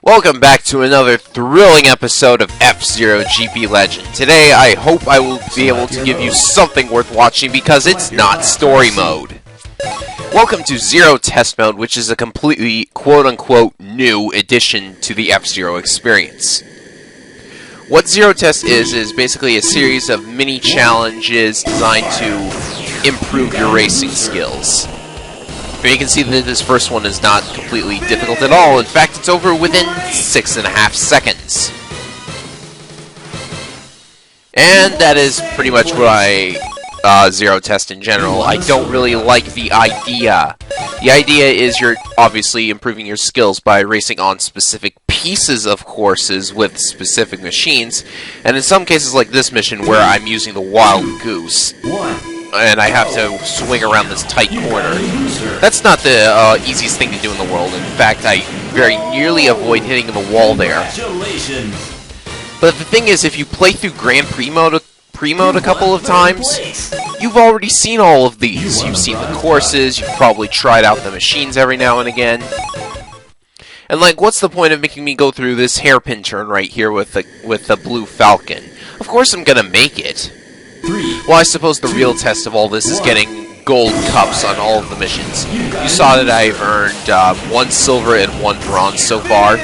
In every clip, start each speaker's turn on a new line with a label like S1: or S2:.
S1: Welcome back to another thrilling episode of F-Zero GP Legend. Today, I hope I will be able to give you something worth watching because it's not story mode. Welcome to Zero Test Mode, which is a completely quote-unquote new addition to the F-Zero experience. What Zero Test is basically a series of mini challenges designed to improve your racing skills. But you can see that this first one is not completely difficult at all. In fact, it's over within 6.5 seconds. And that is pretty much what I Zero Test in general. I don't really like the idea. The idea is you're obviously improving your skills by racing on specific pieces of courses with specific machines. And in some cases like this mission where I'm using the Wild Goose, and I have to swing around this tight corner. That's not the easiest thing to do in the world. In fact, I very nearly avoid hitting the wall there. But the thing is, if you play through Grand Prix mode a couple of times, you've already seen all of these. You've seen the courses, you've probably tried out the machines every now and again. And like, what's the point of making me go through this hairpin turn right here with the Blue Falcon? Of course I'm gonna make it. Well, I suppose the real test of all this is getting gold cups on all of the missions. You saw that I've earned 1 silver and 1 bronze so far.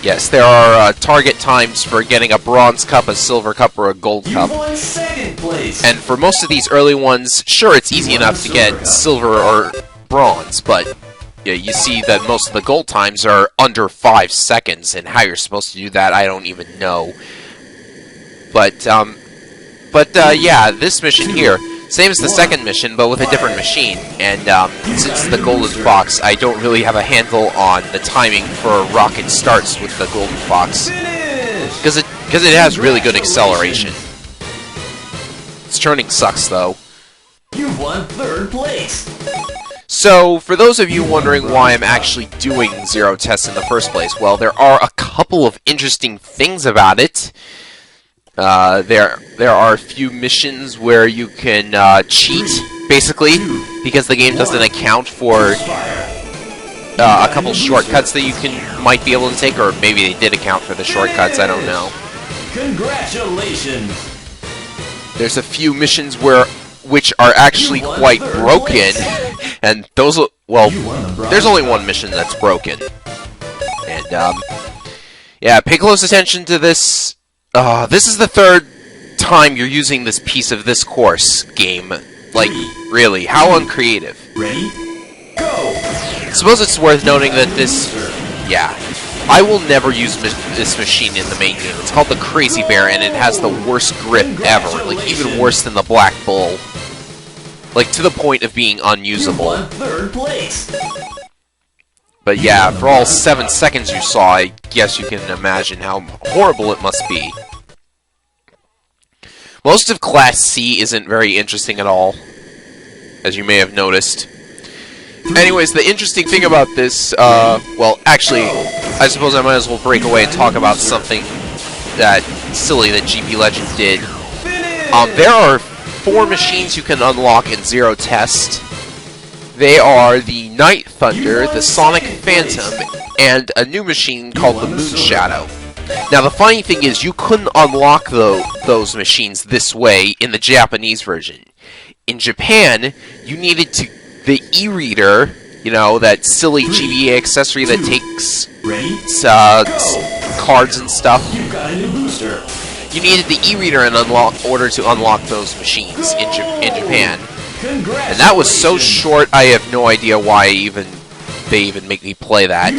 S1: Yes, there are target times for getting a bronze cup, a silver cup, or a gold cup. And for most of these early ones, sure, it's easy enough to get silver or bronze, but yeah, you see that most of the gold times are under 5 seconds, and how you're supposed to do that, I don't even know. But yeah, this mission here, same as the second mission, but with a different machine. And since the Golden Fox, I don't really have a handle on the timing for rocket starts with the Golden Fox, because it has really good acceleration. Its turning sucks, though.
S2: You won 3rd place.
S1: So, for those of you wondering why I'm actually doing Zero Test in the first place, well, there are a couple of interesting things about it. There are a few missions where you can cheat, basically, because the game doesn't account for a couple shortcuts that you might be able to take, or maybe they did account for the shortcuts, I don't know.
S2: Congratulations!
S1: There's a few missions which are actually quite broken, and those, well, there's only one mission that's broken. And, yeah, pay close attention to this. This is the 3rd time you're using this piece of this course game. Like, really, how uncreative.
S2: Ready? Go!
S1: I suppose it's worth noting that this... Yeah. I will never use this machine in the main game. It's called the Crazy Bear, and it has the worst grip ever. Like, even worse than the Black Bull. Like, to the point of being unusable.
S2: You won 3rd place.
S1: But yeah, for all 7 seconds you saw, I guess you can imagine how horrible it must be. Most of Class C isn't very interesting at all, as you may have noticed. Anyways, the interesting thing about this, well, actually, I suppose I might as well break away and talk about something that silly that GP Legend did. There are 4 machines you can unlock in Zero Test. They are the Night Thunder, the Sonic Phantom, and a new machine called the Moon Shadow. Now, the funny thing is, you couldn't unlock those machines this way in the Japanese version. In Japan, you needed the e-reader, you know, that silly GBA accessory that takes cards and stuff. You needed the e-reader in order to unlock those machines in Japan. And that was so short, I have no idea why they even make me play that.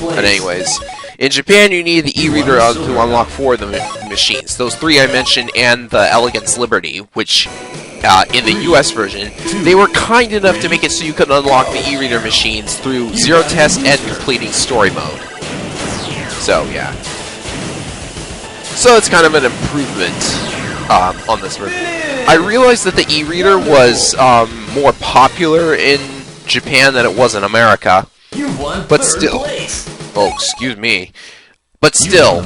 S1: But anyways, in Japan you need the e-reader to unlock 4 of the machines. Those 3 I mentioned, and the Elegance Liberty, which, in the US version, they were kind enough to make it so you could unlock the e-reader machines through Zero Test and completing story mode. So, yeah. So it's kind of an improvement on this version. I realized that the e-reader was more popular in Japan than it was in America. But still... Oh, excuse me. But still...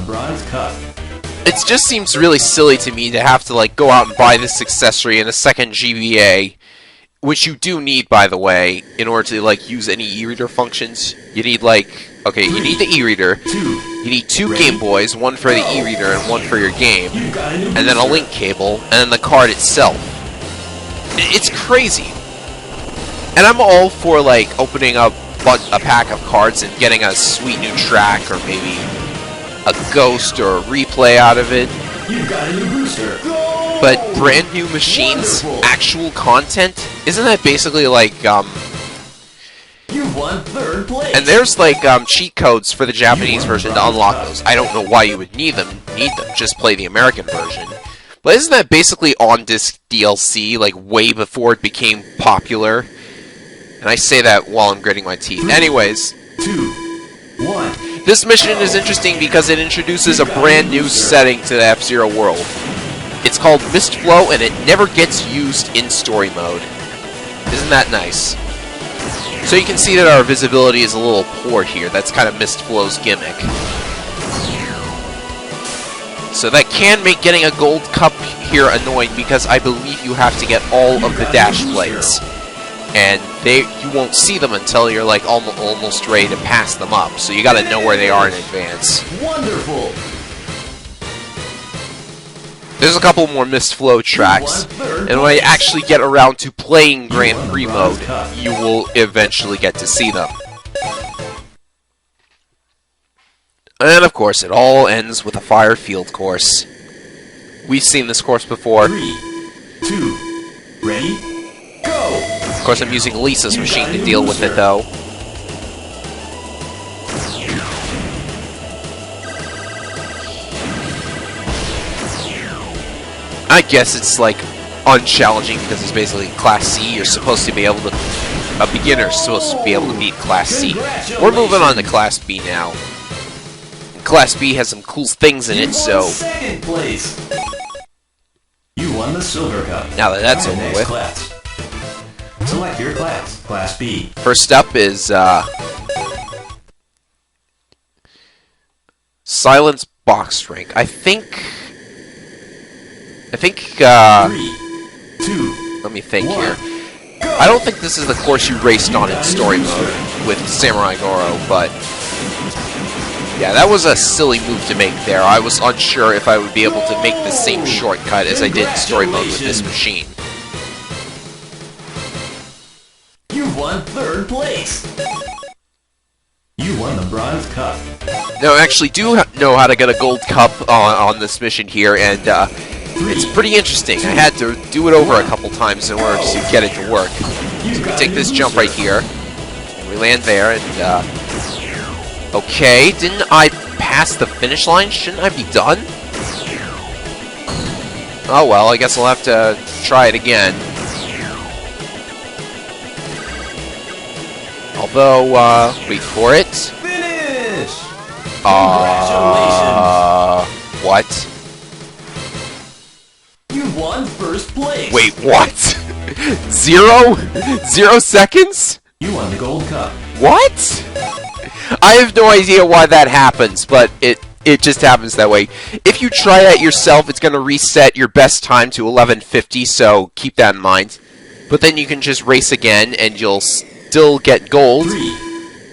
S1: It just seems really silly to me to have to, like, go out and buy this accessory in a second GBA which you do need, by the way, in order to like use any e-reader functions. You need you need the e-reader. You need 2 Game Boys, one for the e-reader and one for your game, and then a link cable, and then the card itself. It's crazy. And I'm all for like opening up a pack of cards and getting a sweet new track, or maybe a ghost or a replay out of it. But brand new machines, actual content, isn't that basically like
S2: You won 3rd place.
S1: and there's like cheat codes for the Japanese version to unlock those. I don't know why you would need them. Just play the American version. But isn't that basically on-disc DLC, like way before it became popular? And I say that while I'm gritting my teeth. Anyways,
S2: 2, 1.
S1: this mission is interesting because it introduces a brand new setting to the F-Zero world. It's called Mistflow, and it never gets used in story mode. Isn't that nice? So you can see that our visibility is a little poor here. That's kind of Mistflow's gimmick. So that can make getting a gold cup here annoying, because I believe you have to get all of the dash plates. And you won't see them until you're like almost ready to pass them up. So you gotta know where they are in advance.
S2: Wonderful.
S1: There's a couple more Mistflow tracks, and when I actually get around to playing Grand Prix mode, you will eventually get to see them. And of course, it all ends with a fire field course. We've seen this course before.
S2: 3, 2, ready, go!
S1: Of course, I'm using Lisa's machine to deal with it, though. I guess it's like unchallenging because it's basically Class C. You're supposed to be able to... A beginner's supposed to be able to beat Class C. We're moving on to Class B now. Class B has some cool things in it, so...
S2: 2nd place. You won the Silver Cup.
S1: Now that that's
S2: Try the
S1: over
S2: next
S1: with.
S2: Class. Select your class. Class B.
S1: First up is, Silence Box Rank. I think,
S2: 3, 2,
S1: let me think
S2: 1.
S1: here. I don't think this is the course you raced on in story mode with Samurai Goro, but yeah, that was a silly move to make there. I was unsure if I would be able to make the same shortcut as I did in story mode with this machine.
S2: You won 3rd place. You won the Bronze Cup.
S1: Now, I actually do know how to get a gold cup on this mission here, and it's pretty interesting. I had to do it over a couple times in order to get it to work. So we take this jump right here, and we land there, and okay, didn't I pass the finish line? Shouldn't I be done? Oh well, I guess I'll have to try it again. Although, wait for it.
S2: Finish! Congratulations!
S1: What?
S2: You won 1st place.
S1: Wait, what? 0 seconds?
S2: You won the Gold Cup.
S1: What? I have no idea why that happens, but it just happens that way. If you try that yourself, it's going to reset your best time to 11:50, so keep that in mind. But then you can just race again, and you'll still get gold,
S2: 3,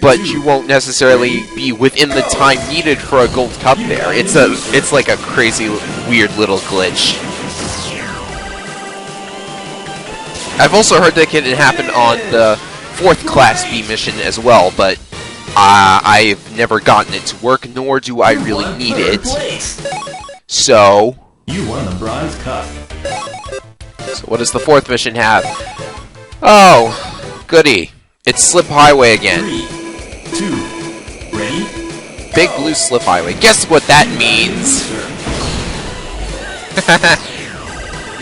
S1: but you won't necessarily be within the time needed for a gold cup there. It's like a crazy, weird little glitch. I've also heard that can happen on the 4th Class B mission as well, but I've never gotten it to work, nor do I really need it. So
S2: you won the Bronze Cup.
S1: So what does the 4th mission have? Oh, goody. It's Slip Highway again.
S2: 3, 2, ready?
S1: Big Blue Slip Highway. Guess what that means?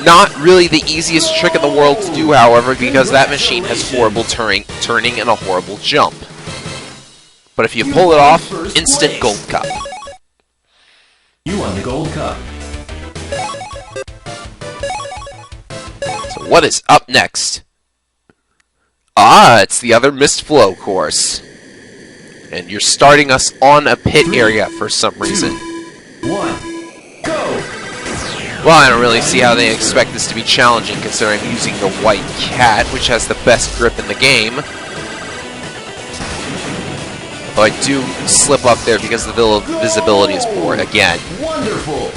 S1: Not really the easiest trick in the world to do, however, because that machine has horrible turning and a horrible jump. But if you pull it off, instant gold cup.
S2: You won the Gold Cup.
S1: So what is up next? Ah, it's the other Mistflow course. And you're starting us on a pit area for some reason.
S2: 1, go!
S1: Well, I don't really see how they expect this to be challenging, considering I'm using the White Cat, which has the best grip in the game. Though I do slip up there because the visibility is poor again.
S2: Wonderful.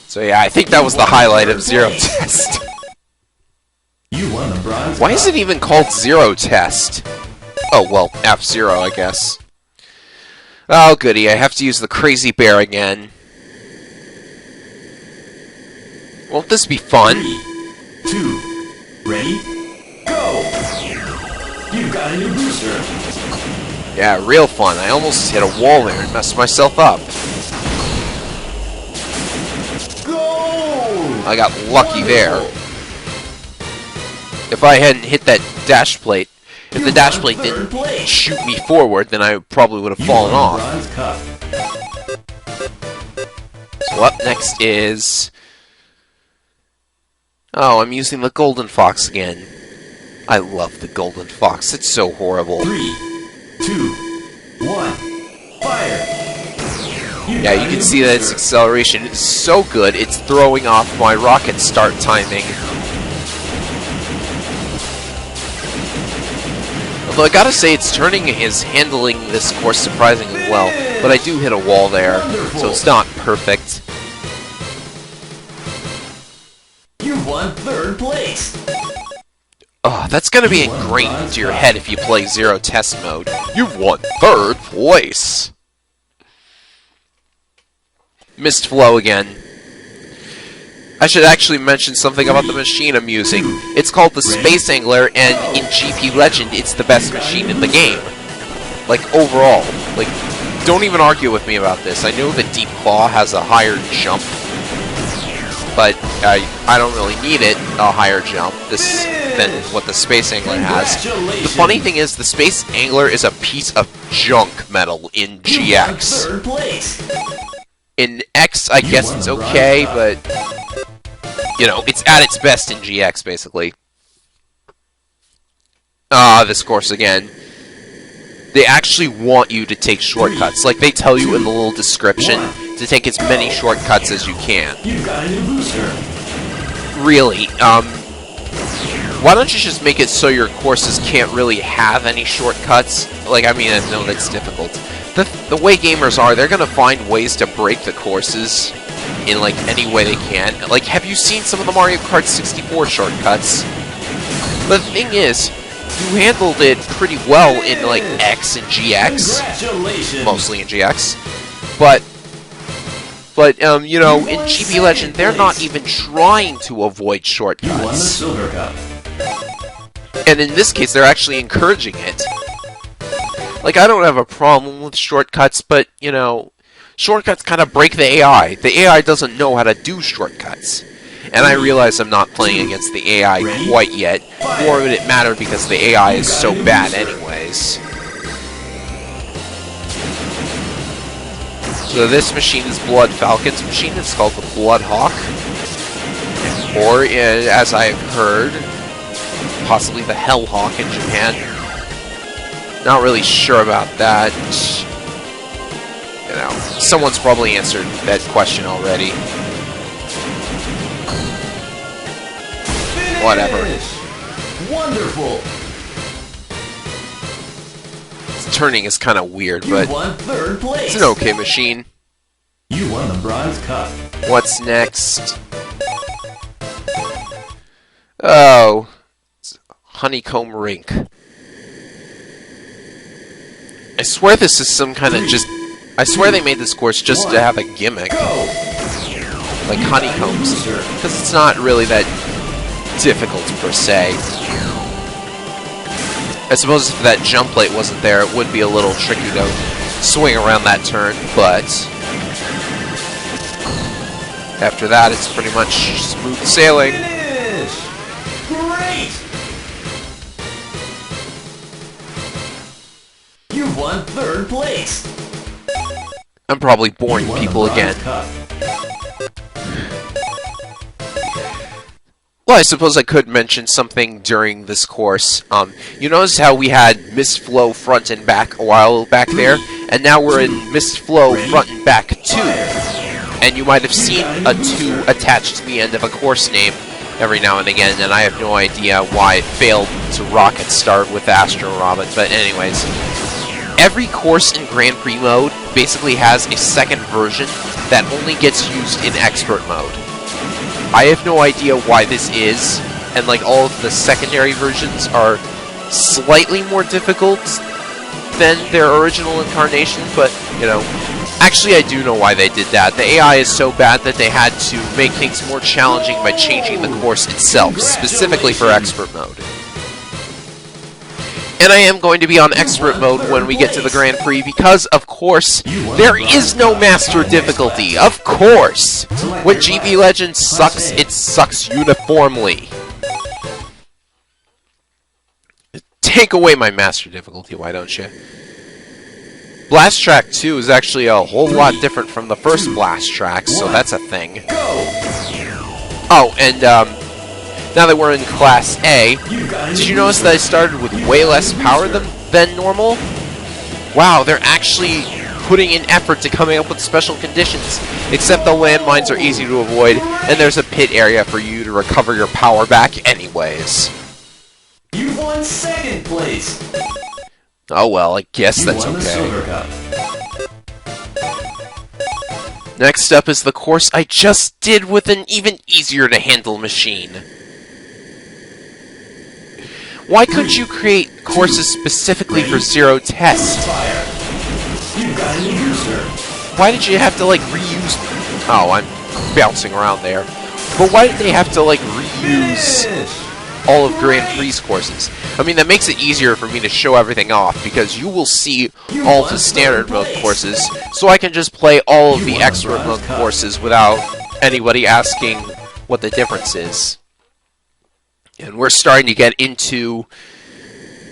S1: So yeah, I think that was the highlight of Zero Test.
S2: You won the bronze.
S1: Why is it even called Zero Test? Oh, well, F-Zero, I guess. Oh, goody, I have to use the Crazy Bear again. Won't this be fun?
S2: 3, 2, ready, go! You've got a new booster.
S1: Yeah, real fun. I almost hit a wall there and messed myself up.
S2: Go!
S1: I got lucky there. If I hadn't hit that dash plate, if the dash plate didn't shoot me forward, then I probably would have fallen off. So up next is... Oh, I'm using the Golden Fox again. I love the Golden Fox. It's so horrible.
S2: 3, 2, 1, fire!
S1: Yeah, you can see that its acceleration is so good, it's throwing off my rocket start timing. Although I gotta say, its turning is handling this course surprisingly well, but I do hit a wall there, so it's not perfect.
S2: You won 3rd place!
S1: Oh, that's gonna be ingrained into your head if you play Zero Test mode. You've won 3rd place! Missed flow again. I should actually mention something about the machine I'm using. It's called the Space Angler, and in GP Legend, it's the best machine in the game. Like, overall. Like, don't even argue with me about this. I know that Deep Claw has a higher jump, but I don't really need it, a higher jump, than what the Space Angler has. The funny thing is, the Space Angler is a piece of junk metal in GX. In X, I guess it's okay, but, you know, it's at its best in GX, basically. Ah, this course again. They actually want you to take shortcuts. Like, they tell you in the little description to take as many shortcuts as you can.
S2: You've got a new booster.
S1: Really, why don't you just make it so your courses can't really have any shortcuts? Like, I mean, I know that's difficult. The way gamers are, they're gonna find ways to break the courses in, like, any way they can. Like, have you seen some of the Mario Kart 64 shortcuts? The thing is, you handled it pretty well in, like, X and GX. Mostly in GX. But, you know, in GP Legend, they're not even trying to avoid shortcuts.
S2: You won the Silver Cup.
S1: And in this case, they're actually encouraging it. Like, I don't have a problem with shortcuts, but, you know, shortcuts kind of break the AI. The AI doesn't know how to do shortcuts. And I realize I'm not playing against the AI quite yet, nor would it matter because the AI is so bad anyways. So this machine is Blood Falcon's machine. It's called the Blood Hawk. Or, as I have heard, possibly the Hell Hawk in Japan. Not really sure about that. You know, someone's probably answered that question already. Whatever.
S2: Wonderful.
S1: Its turning is kind of weird,
S2: You
S1: but
S2: won 3rd place.
S1: it's an okay machine.
S2: You won the Bronze Cup.
S1: What's next? Oh, it's Honeycomb Rink. I swear this is some kind of just... I swear they made this course just to have a gimmick. Like honeycombs. Because it's not really that difficult per se. I suppose if that jump plate wasn't there, it would be a little tricky to swing around that turn, but... After that, it's pretty much smooth sailing.
S2: Great! You've won 3rd place.
S1: I'm probably boring
S2: You won
S1: people
S2: the Bronze
S1: again.
S2: Cup.
S1: Well, I suppose I could mention something during this course. You notice how we had Mist Flow front and back a while back there, and now we're in Mist Flow front and back 2. And you might have seen a 2 attached to the end of a course name every now and again, and I have no idea why it failed to rocket start with Astro Robin, but anyways. Every course in Grand Prix mode basically has a second version that only gets used in Expert mode. I have no idea why this is, and like all of the secondary versions are slightly more difficult than their original incarnation, but, you know. Actually, I do know why they did that. The AI is so bad that they had to make things more challenging by changing the course itself, specifically for Expert mode. And I am going to be on Expert mode when we get to the Grand Prix because, of course, there is no Master difficulty. Of course! When GB Legends sucks, it sucks uniformly. Take away my Master difficulty, why don't you? Blast Track 2 is actually a whole lot different from the first Blast Track, so that's a thing. Oh, and now that we're in Class A, did you notice that I started with way less power than normal? Wow, they're actually putting in effort to coming up with special conditions, except the landmines are easy to avoid, and there's a pit area for you to recover your power back anyways.
S2: You won 2nd place.
S1: Oh well, I guess that's okay. Next up is the course I just did with an even easier to handle machine. Why couldn't you create courses specifically for Zero Test? Why did you have to like reuse... Oh, I'm bouncing around there. But why did they have to like reuse all of Grand Prix courses? I mean, that makes it easier for me to show everything off, because you will see all of the standard mode courses, so I can just play all of the expert mode courses without anybody asking what the difference is. And we're starting to get into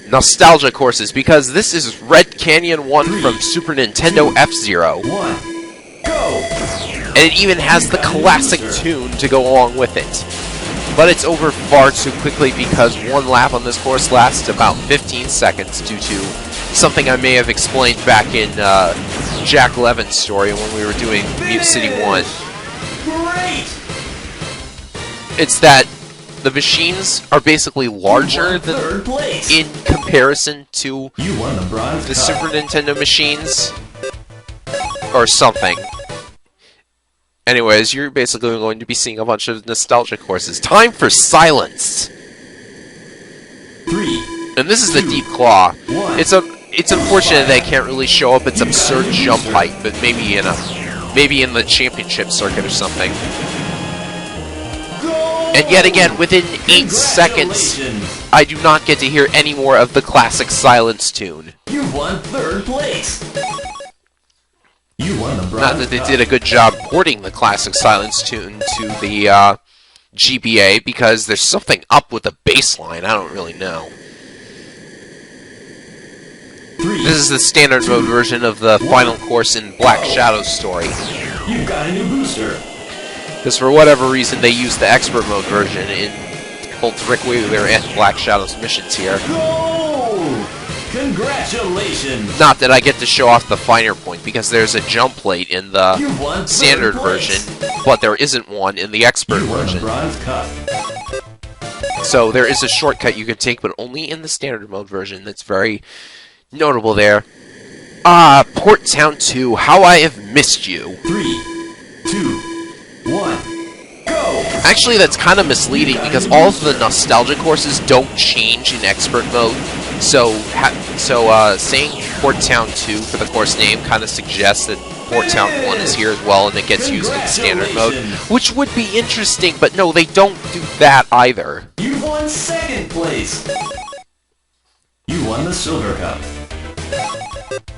S1: nostalgia courses, because this is Red Canyon 1 from Super Nintendo F-Zero. And it even has the classic tune to go along with it. But it's over far too quickly because one lap on this course lasts about 15 seconds due to something I may have explained back in Jack Levin's story when we were doing Mute City 1.
S2: Great!
S1: It's that the machines are basically larger than in comparison to the Super Nintendo machines or something. Anyways, you're basically going to be seeing a bunch of nostalgia courses. Time for Silence!
S2: 3.
S1: And this is the Deep Claw. It's unfortunate that I can't really show up its absurd jump height, but maybe in the championship circuit or something. And yet again, within 8 seconds, I do not get to hear any more of the classic Silence tune.
S2: You won 3rd place. You won the bronze.
S1: Not that they did a good job porting the classic Silence tune to the GBA, because there's something up with the bass line. I don't really know.
S2: 3,
S1: This is the standard mode version of the final course in Black Shadow's story.
S2: You got a new booster.
S1: Because for whatever reason, they used the expert mode version in both Rick Wheeler and Black Shadow's missions here.
S2: Go! Congratulations!
S1: Not that I get to show off the finer point, because there's a jump plate in the standard version, but there isn't one in the expert version. So there is a shortcut you can take, but only in the standard mode version. That's very notable there. Port Town 2, How I Have Missed You.
S2: 3, 2, 1, go!
S1: Actually, that's kind of misleading, because all of the nostalgia courses don't change in expert mode. So saying Port Town 2 for the course name kind of suggests that Port Town 1 is here as well, and it gets used in standard mode, which would be interesting, but no, they don't do that either.
S2: You won 2nd place. You won the Silver Cup.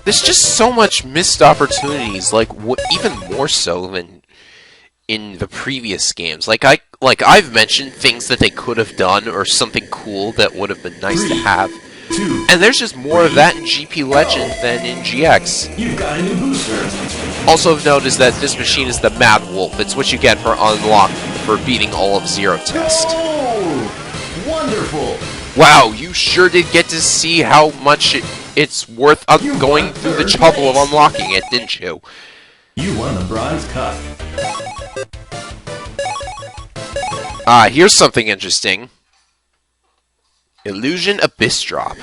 S1: There's just so much missed opportunities, like even more so than in the previous games. I've mentioned things that they could have done or something cool that would have been nice to have.
S2: 2,
S1: And there's just more of that in GP Legend than in GX.
S2: You've got a new booster.
S1: Also of note is that this machine is the Mad Wolf. It's what you get for unlock for beating all of Zero Test.
S2: Oh, wonderful.
S1: Wow, you sure did get to see how much it's worth going through the trouble of unlocking it, didn't you?
S2: You won the Bronze Cup.
S1: Here's something interesting. Illusion Abyss Drop.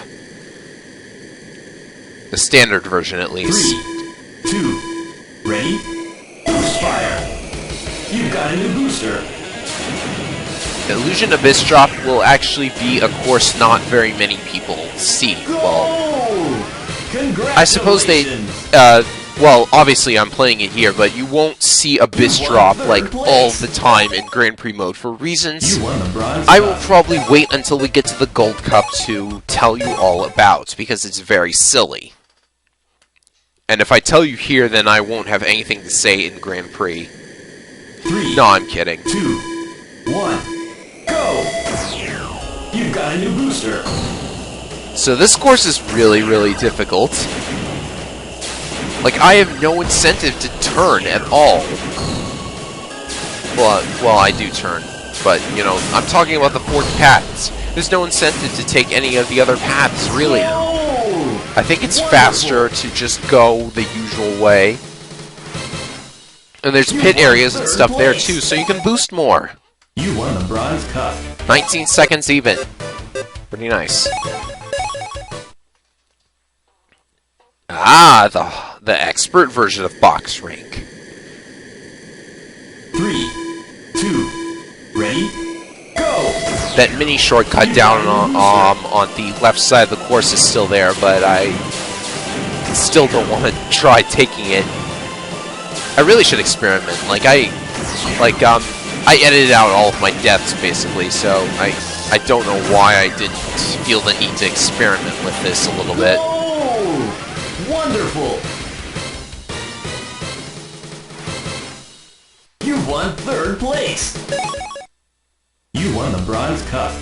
S1: The standard version, at least.
S2: 3, 2, ready? Boost fire! You've got a new booster!
S1: Illusion Abyss Drop will actually be a course not very many people see. Well, I suppose they... well, obviously I'm playing it here, but you won't see Abyss Drop, like, all the time in Grand Prix mode for reasons I will probably wait until we get to the Gold Cup to tell you all about, because it's very silly. And if I tell you here, then I won't have anything to say in Grand Prix.
S2: 3,
S1: No, I'm kidding.
S2: 2, 1, go! You've got a new booster!
S1: So this course is really, really difficult. Like, I have no incentive to turn at all. Well, I do turn, but, you know, I'm talking about the forked paths. There's no incentive to take any of the other paths, really. I think it's faster to just go the usual way. And there's pit areas and stuff there, too, so you can boost more.
S2: You won the Bronze Cup.
S1: 19 seconds even. Pretty nice. The expert version of Box Rank.
S2: 3, 2, ready, go!
S1: That mini shortcut down on the left side of the course is still there, but I still don't want to try taking it. I really should experiment. I edited out all of my deaths basically, so I don't know why I didn't feel the need to experiment with this a little bit.
S2: Oh, wonderful! You won 3rd place! You won the Bronze Cup.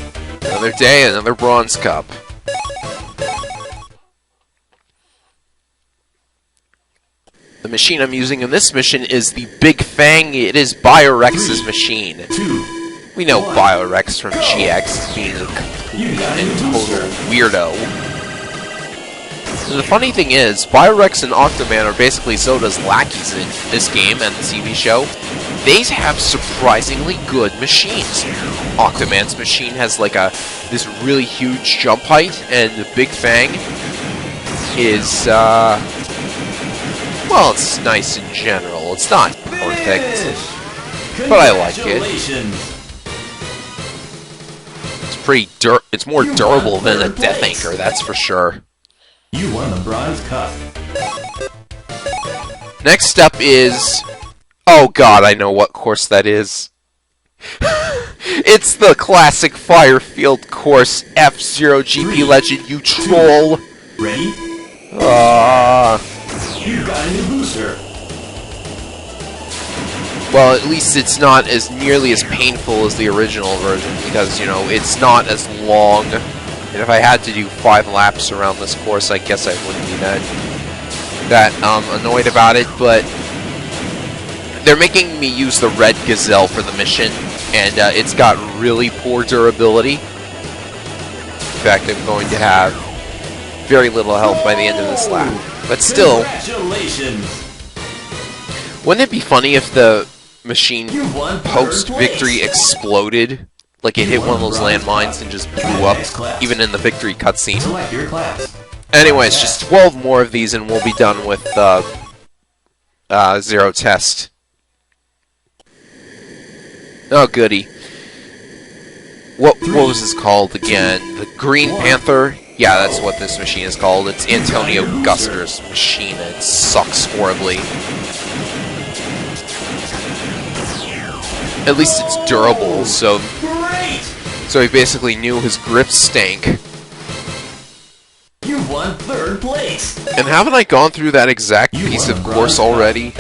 S1: Another day, another Bronze Cup. The machine I'm using in this mission is the Big Fang. It is Biorex's machine.
S2: 2,
S1: We know Biorex from GX being a complete and total weirdo. And the funny thing is, Biorex and Octoman are basically Zoda's lackeys in this game and the TV show. They have surprisingly good machines. Octoman's machine has like this really huge jump height, and the Big Fang is well, it's nice in general. It's not perfect, but I like it. It's more durable than a Death Anchor, that's for sure.
S2: You won the Bronze Cup.
S1: Next up is... Oh god, I know what course that is. It's the classic Firefield course, F-Zero GP Legend, you troll!
S2: Ready? You got a new booster.
S1: Well, at least it's not as nearly as painful as the original version, because, you know, it's not as long. And if I had to do 5 laps around this course, I guess I wouldn't be that annoyed about it, but they're making me use the Red Gazelle for the mission, and it's got really poor durability. In fact, I'm going to have very little health by the end of this lap. But still, wouldn't it be funny if the machine post-victory exploded? Like it hit one of those landmines and just blew up, even in the victory cutscene. Anyways, just 12 more of these and we'll be done with Zero Test. Oh, goody. What was this called again? The Green Panther? Yeah, that's what this machine is called. It's Antonio Guster's machine, and it sucks horribly. At least it's durable, so he basically knew his grips stank.
S2: You won 3rd place.
S1: And haven't I gone through that exact piece of course already?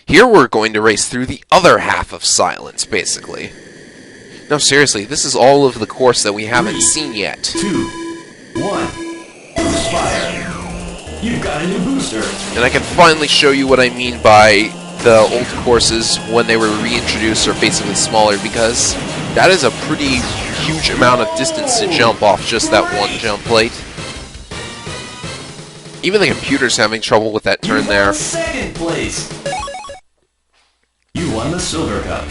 S1: Here we're going to race through the other half of Silence, basically. No, seriously, this is all of the course that we haven't seen yet.
S2: 2, 1, boost fire. You've got a new booster.
S1: And I can finally show you what I mean by the old courses when they were reintroduced are basically smaller, because that is a pretty huge amount of distance to jump off just that one jump plate. Even the computer's having trouble with that turn there.
S2: Second place. You won the Silver Cup.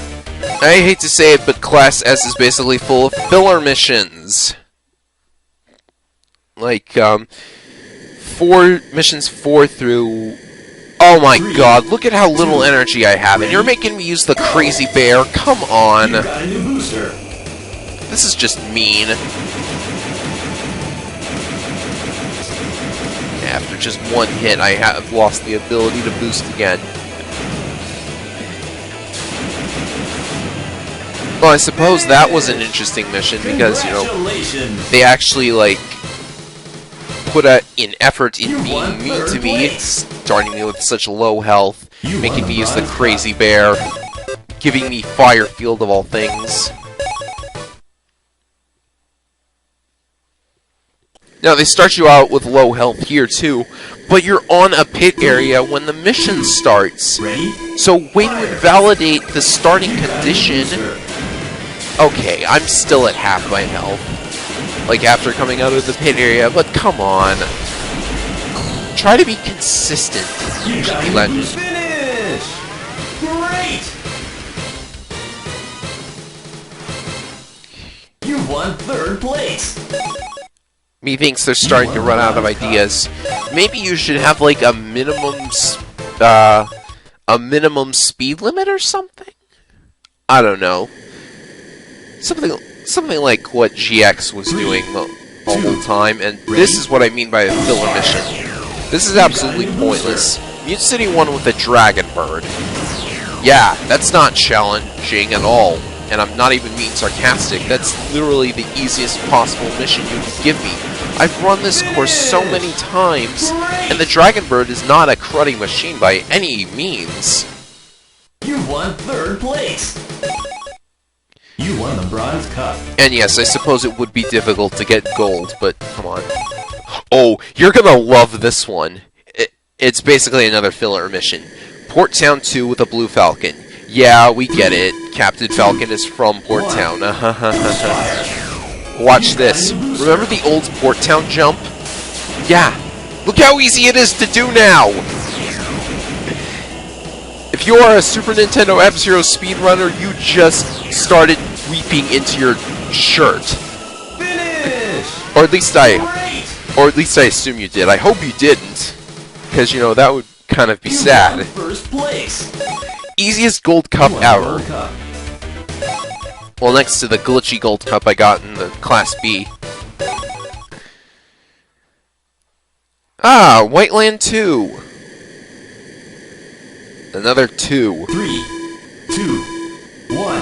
S1: I hate to say it, but Class S is basically full of filler missions. Like, 4 through... Oh my god, look at how little energy I have, and you're making me use the Crazy Bear. Come on.
S2: You got a new booster.
S1: This is just mean. After just one hit, I have lost the ability to boost again. Well, I suppose that was an interesting mission because, you know, they actually, like, put an effort in being mean to me, starting me with such low health, making me use the Crazy Bear, giving me Fire Field of all things. Now, they start you out with low health here, too, but you're on a pit area when the mission starts. So when you invalidate the starting condition... Okay, I'm still at half my health. Like, after coming out of the pit area, but come on. Try to be consistent, GP Legend.
S2: Finish! Great! You won third place.
S1: Methinks they're starting to run out of ideas. Maybe you should have, like, a minimum speed limit or something? I don't know. Something like what GX was doing the whole time, and this is what I mean by a filler mission. This is absolutely pointless. Mute City won with a Dragon Bird. Yeah, that's not challenging at all, and I'm not even being sarcastic. That's literally the easiest possible mission you can give me. I've run this course so many times, and the Dragon Bird is not a cruddy machine by any means.
S2: You won third place. You won the Bronze Cup.
S1: And yes, I suppose it would be difficult to get gold, but come on. Oh, you're gonna love this one. It's basically another filler mission. Port Town 2 with a Blue Falcon. Yeah, we get it. Captain Falcon is from Port Town. Watch this. Remember the old Port Town jump? Yeah. Look how easy it is to do now! If you are a Super Nintendo F-Zero speedrunner, you just started weeping into your shirt.
S2: Finish!
S1: Or at least I assume you did. I hope you didn't, because, you know, that would kind of be sad.
S2: First place.
S1: Easiest Gold Cup ever.
S2: Gold Cup.
S1: Well, next to the glitchy Gold Cup I got in the Class B. Ah, Whiteland 2. Another 2.
S2: 3, 2, 1.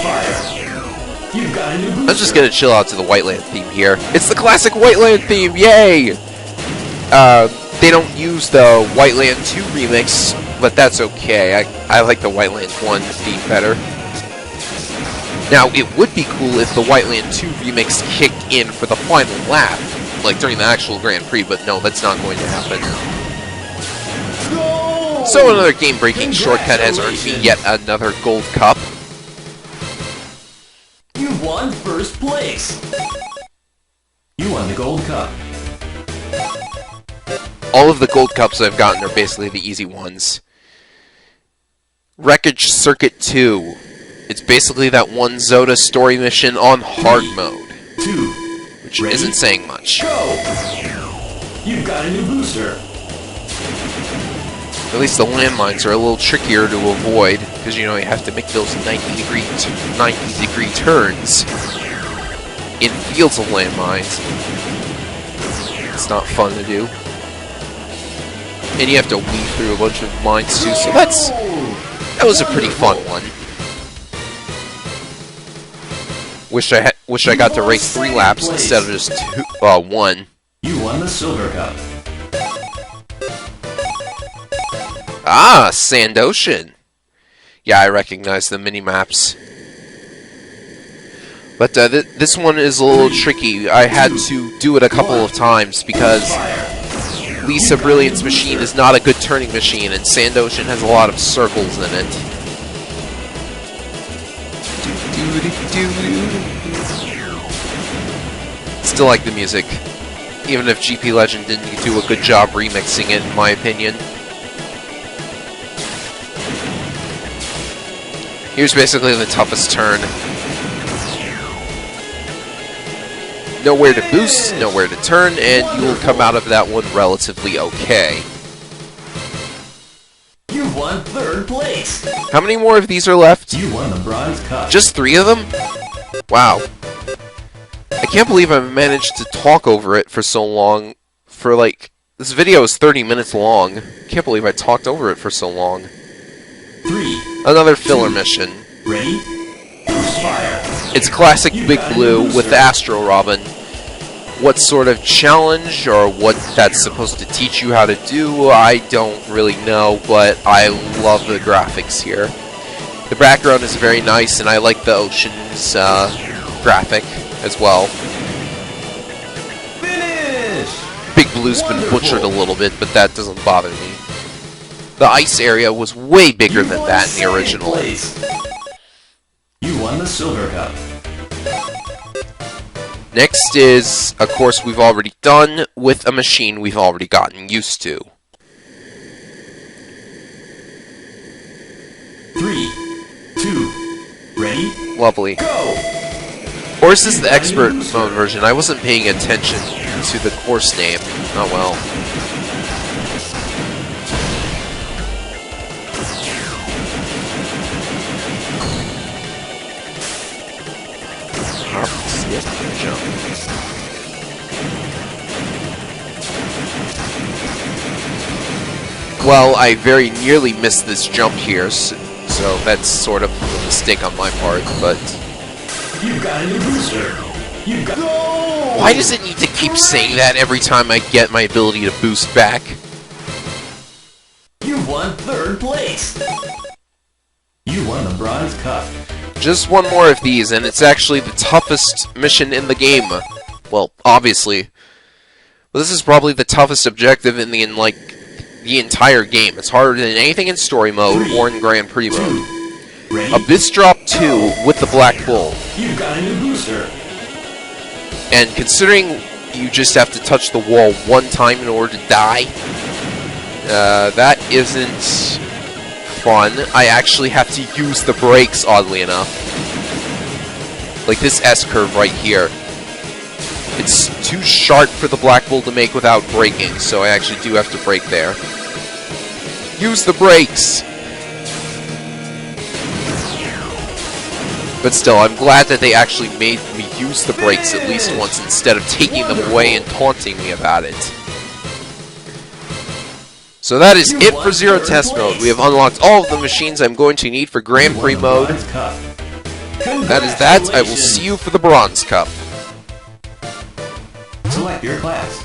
S2: Fire. You've got a new booster.
S1: I'm just gonna chill out to the Whiteland theme here. It's the classic Whiteland theme, yay! They don't use the Whiteland 2 remix, but that's okay. I like the Whiteland 1 theme better. Now, it would be cool if the Whiteland 2 remix kicked in for the final lap, like during the actual Grand Prix, but no, that's not going to happen. So another game-breaking shortcut has earned me yet another Gold Cup.
S2: You won first place. You won the Gold Cup.
S1: All of the Gold Cups I've gotten are basically the easy ones. Wreckage Circuit 2. It's basically that one Zoda story mission on hard mode.
S2: 2.
S1: Which isn't saying much.
S2: Go! You've got a new booster.
S1: At least the landmines are a little trickier to avoid, because, you know, you have to make those 90-degree turns in fields of landmines. It's not fun to do. And you have to weave through a bunch of mines, too, so that was a pretty fun one. Wish I got to race 3 laps instead of just 1.
S2: You won the Silver Cup.
S1: Ah, Sand Ocean. Yeah, I recognize the mini-maps. But this one is a little tricky. I had to do it a couple of times because Lisa Brilliant's machine is not a good turning machine, and Sand Ocean has a lot of circles in it. Still like the music. Even if GP Legend didn't do a good job remixing it, in my opinion. Here's basically the toughest turn. Nowhere to boost, nowhere to turn, and you will come out of that one relatively okay.
S2: You won 3rd place.
S1: How many more of these are left?
S2: You won the Bronze Cup.
S1: Just 3 of them? Wow. I can't believe I managed to talk over it for so long. For like, this video is 30 minutes long. Can't believe I talked over it for so long.
S2: 3.
S1: Another filler mission.
S2: Ready? Fire.
S1: It's classic Big Blue with the Astro Robin. What sort of challenge or what that's supposed to teach you how to do, I don't really know, but I love the graphics here. The background is very nice, and I like the ocean's graphic as well.
S2: Finish!
S1: Big Blue's been butchered a little bit, but that doesn't bother me. The ice area was way bigger than that in the original.
S2: You won the Silver Cup.
S1: Next is a course we've already done with a machine we've already gotten used to.
S2: 3, 2, ready?
S1: Lovely.
S2: Go!
S1: Or is this the expert mode version? I wasn't paying attention to the course name. Oh well. Jump. Well, I very nearly missed this jump here, so that's sort of a mistake on my part, but...
S2: You got a new booster! You got... Go!
S1: Why does it need to keep saying that every time I get my ability to boost back?
S2: You won 3rd place! You won the Bronze Cup.
S1: Just one more of these, and it's actually the toughest mission in the game. Well, obviously. But this is probably the toughest objective in the entire game. It's harder than anything in story mode or in Grand Prix mode. Abyss Drop 2 with the Black Bull.
S2: You got a new booster.
S1: And considering you just have to touch the wall one time in order to die, that isn't fun. I actually have to use the brakes, oddly enough. Like this S-curve right here. It's too sharp for the Black Bull to make without braking, so I actually do have to brake there. Use the brakes! But still, I'm glad that they actually made me use the brakes at least once instead of taking them away and taunting me about it. So that is it for Zero Test Mode. We have unlocked all of the machines I'm going to need for Grand Prix mode. That is that. I will see you for the Bronze Cup.
S2: Select your class.